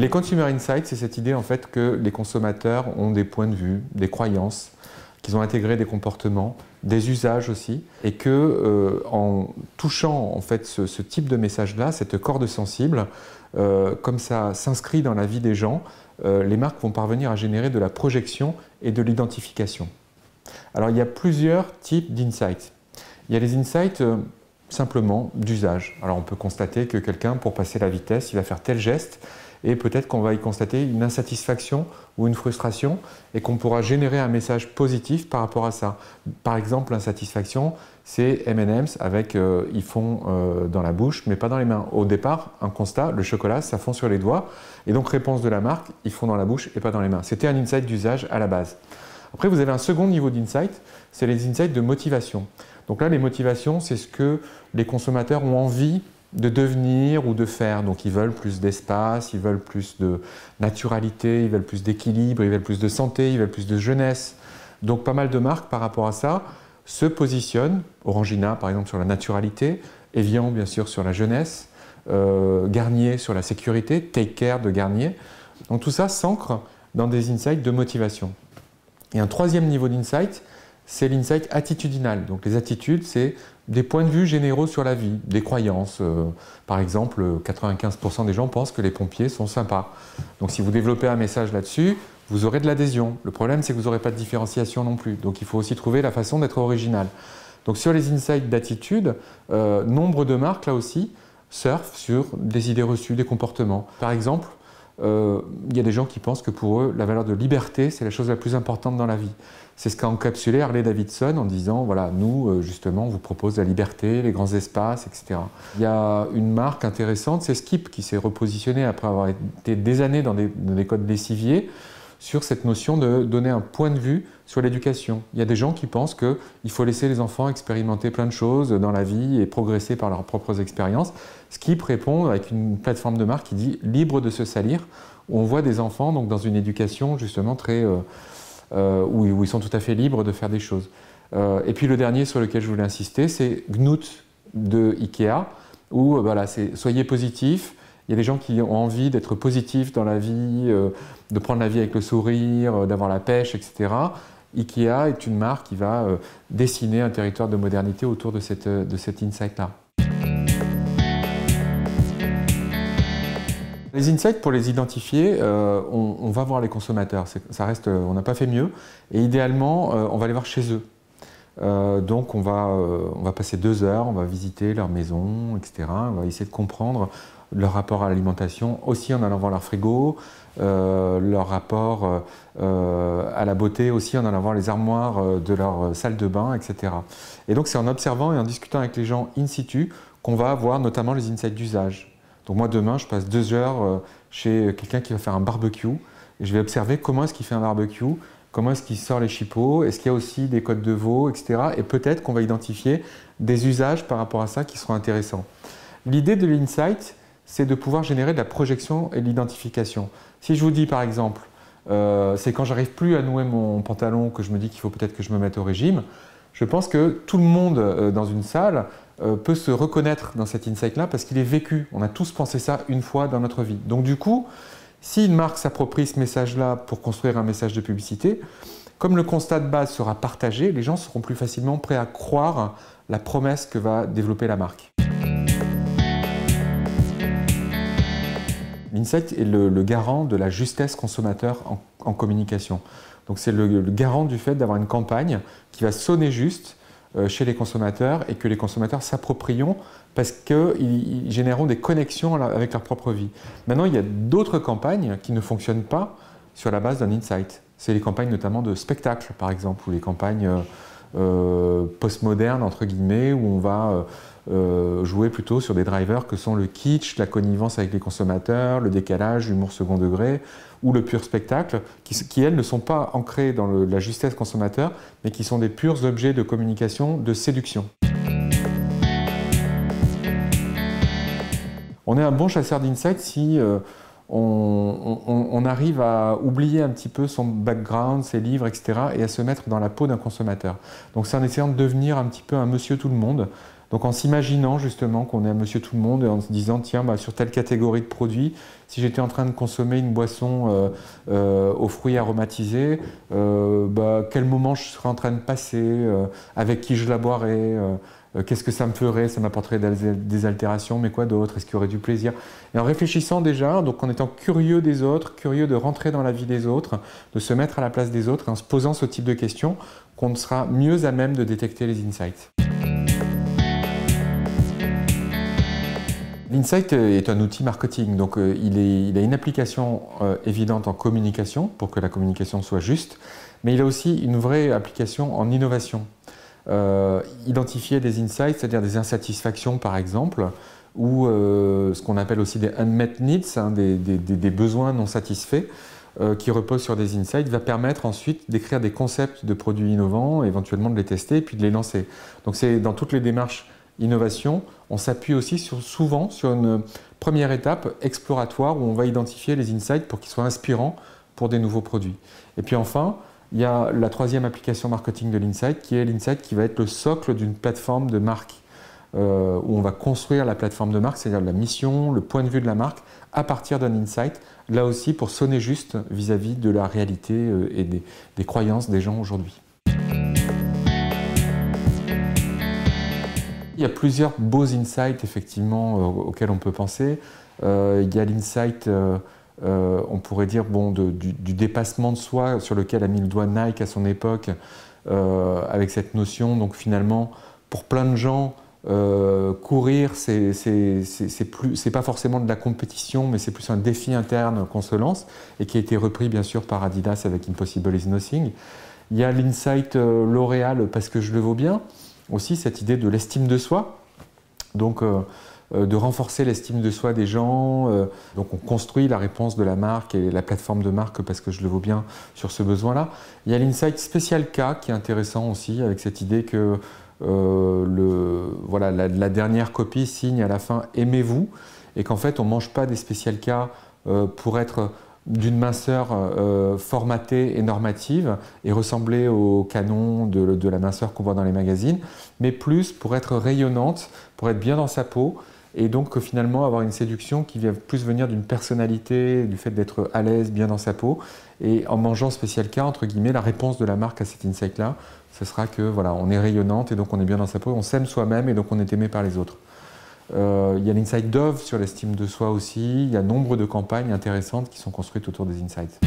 Les Consumer Insights, c'est cette idée en fait que les consommateurs ont des points de vue, des croyances, qu'ils ont intégré des comportements, des usages aussi, et que en touchant en fait ce type de message-là, cette corde sensible, comme ça s'inscrit dans la vie des gens, les marques vont parvenir à générer de la projection et de l'identification. Alors il y a plusieurs types d'insights. Il y a les insights simplement d'usage. Alors on peut constater que quelqu'un, pour passer la vitesse, il va faire tel geste, et peut-être qu'on va y constater une insatisfaction ou une frustration et qu'on pourra générer un message positif par rapport à ça. Par exemple, l'insatisfaction, c'est M&M's avec ils font dans la bouche mais pas dans les mains. Au départ, un constat, le chocolat, ça fond sur les doigts et donc réponse de la marque, ils font dans la bouche et pas dans les mains. C'était un insight d'usage à la base. Après, vous avez un second niveau d'insight, c'est les insights de motivation. Donc là, les motivations, c'est ce que les consommateurs ont envie de devenir ou de faire. Donc ils veulent plus d'espace, ils veulent plus de naturalité, ils veulent plus d'équilibre, ils veulent plus de santé, ils veulent plus de jeunesse. Donc pas mal de marques par rapport à ça se positionnent, Orangina par exemple sur la naturalité, Evian bien sûr sur la jeunesse, Garnier sur la sécurité, Take Care de Garnier. Donc tout ça s'ancre dans des insights de motivation. Et un troisième niveau d'insight, c'est l'insight attitudinal. Donc les attitudes, c'est des points de vue généraux sur la vie, des croyances. Par exemple, 95% des gens pensent que les pompiers sont sympas. Donc si vous développez un message là-dessus, vous aurez de l'adhésion. Le problème, c'est que vous n'aurez pas de différenciation non plus. Donc il faut aussi trouver la façon d'être original. Donc sur les insights d'attitude, nombre de marques, là aussi, surfent sur des idées reçues, des comportements. Par exemple, il y a des gens qui pensent que pour eux, la valeur de liberté, c'est la chose la plus importante dans la vie. C'est ce qu'a encapsulé Harley Davidson en disant, voilà, nous, justement, on vous propose la liberté, les grands espaces, etc. Il y a une marque intéressante, c'est Skip, qui s'est repositionné après avoir été des années dans des codes lessiviers, sur cette notion de donner un point de vue sur l'éducation. Il y a des gens qui pensent qu'il faut laisser les enfants expérimenter plein de choses dans la vie et progresser par leurs propres expériences. Skip répond avec une plateforme de marque qui dit « libre de se salir », où on voit des enfants donc, dans une éducation justement très, où ils sont tout à fait libres de faire des choses. Et puis le dernier sur lequel je voulais insister, c'est Gnut de Ikea, où voilà, c'est « soyez positifs ». Il y a des gens qui ont envie d'être positifs dans la vie, de prendre la vie avec le sourire, d'avoir la pêche, etc. Ikea est une marque qui va dessiner un territoire de modernité autour de cet insight-là. Les insights, pour les identifier, on va voir les consommateurs. Ça reste, on n'a pas fait mieux. Et idéalement, on va les voir chez eux. Donc on va passer 2 heures, on va visiter leur maison, etc. On va essayer de comprendre leur rapport à l'alimentation, aussi en allant voir leur frigo, leur rapport à la beauté, aussi en allant voir les armoires de leur salle de bain, etc. Et donc c'est en observant et en discutant avec les gens in situ qu'on va avoir notamment les insights d'usage. Donc moi demain, je passe 2 heures chez quelqu'un qui va faire un barbecue et je vais observer comment est-ce qu'il fait un barbecue, comment est-ce qu'il sort les chipots, est-ce qu'il y a aussi des côtes de veau, etc. Et peut-être qu'on va identifier des usages par rapport à ça qui seront intéressants. L'idée de l'insight, c'est de pouvoir générer de la projection et de l'identification. Si je vous dis par exemple, c'est quand j'arrive plus à nouer mon pantalon que je me dis qu'il faut peut-être que je me mette au régime, je pense que tout le monde dans une salle peut se reconnaître dans cet insight-là parce qu'il est vécu. On a tous pensé ça une fois dans notre vie. Donc du coup, si une marque s'approprie ce message-là pour construire un message de publicité, comme le constat de base sera partagé, les gens seront plus facilement prêts à croire la promesse que va développer la marque. L'insight est le garant de la justesse consommateur en communication. Donc c'est le garant du fait d'avoir une campagne qui va sonner juste chez les consommateurs et que les consommateurs s'approprieront parce qu'ils généreront des connexions avec leur propre vie. Maintenant, il y a d'autres campagnes qui ne fonctionnent pas sur la base d'un insight. C'est les campagnes notamment de spectacle, par exemple, ou les campagnes postmodernes, entre guillemets, où on va jouer plutôt sur des drivers que sont le kitsch, la connivence avec les consommateurs, le décalage, l'humour second degré, ou le pur spectacle, qui elles ne sont pas ancrées dans la justesse consommateur, mais qui sont des purs objets de communication, de séduction. On est un bon chasseur d'insights si on arrive à oublier un petit peu son background, ses livres, etc. et à se mettre dans la peau d'un consommateur. Donc c'est en essayant de devenir un petit peu un monsieur tout le monde, Donc en s'imaginant justement qu'on est à monsieur tout le monde et en se disant tiens, bah, sur telle catégorie de produits, si j'étais en train de consommer une boisson aux fruits aromatisés, quel moment je serais en train de passer, avec qui je la boirais, qu'est-ce que ça me ferait, ça m'apporterait des altérations, mais quoi d'autre, est-ce qu'il y aurait du plaisir? Et en réfléchissant déjà, donc en étant curieux des autres, curieux de rentrer dans la vie des autres, de se mettre à la place des autres, en se posant ce type de questions, qu'on sera mieux à même de détecter les insights. L'insight est un outil marketing, donc il a une application évidente en communication, pour que la communication soit juste, mais il a aussi une vraie application en innovation. Identifier des insights, c'est-à-dire des insatisfactions par exemple, ou ce qu'on appelle aussi des unmet needs, hein, des besoins non satisfaits, qui reposent sur des insights, va permettre ensuite d'écrire des concepts de produits innovants, éventuellement de les tester et puis de les lancer. Donc c'est dans toutes les démarches innovation, on s'appuie aussi souvent sur une première étape exploratoire où on va identifier les insights pour qu'ils soient inspirants pour des nouveaux produits. Et puis enfin, il y a la troisième application marketing de l'insight qui est l'insight qui va être le socle d'une plateforme de marque où on va construire la plateforme de marque, c'est-à-dire la mission, le point de vue de la marque à partir d'un insight, là aussi pour sonner juste vis-à-vis de la réalité et des croyances des gens aujourd'hui. Il y a plusieurs beaux insights effectivement auxquels on peut penser. Il y a l'insight, on pourrait dire, du dépassement de soi sur lequel a mis le doigt Nike à son époque avec cette notion. Donc finalement, pour plein de gens, courir, c'est pas forcément de la compétition, mais c'est plus un défi interne qu'on se lance et qui a été repris bien sûr par Adidas avec Impossible is Nothing. Il y a l'insight L'Oréal parce que je le vaux bien. Aussi cette idée de l'estime de soi, donc de renforcer l'estime de soi des gens. Donc on construit la réponse de la marque et la plateforme de marque parce que je le vaux bien sur ce besoin-là. Il y a l'insight spécial K qui est intéressant aussi avec cette idée que la dernière copie signe à la fin « aimez-vous » et qu'en fait on ne mange pas des spécial K pour être d'une minceur formatée et normative et ressembler au canon de la minceur qu'on voit dans les magazines, mais plus pour être rayonnante, pour être bien dans sa peau et donc finalement avoir une séduction qui vient plus venir d'une personnalité, du fait d'être à l'aise, bien dans sa peau. Et en mangeant Spécial K, entre guillemets, la réponse de la marque à cet insight-là, ce sera que voilà, on est rayonnante et donc on est bien dans sa peau, on s'aime soi-même et donc on est aimé par les autres. Il y a l'insight Dove sur l'estime de soi aussi. Il y a nombre de campagnes intéressantes qui sont construites autour des insights.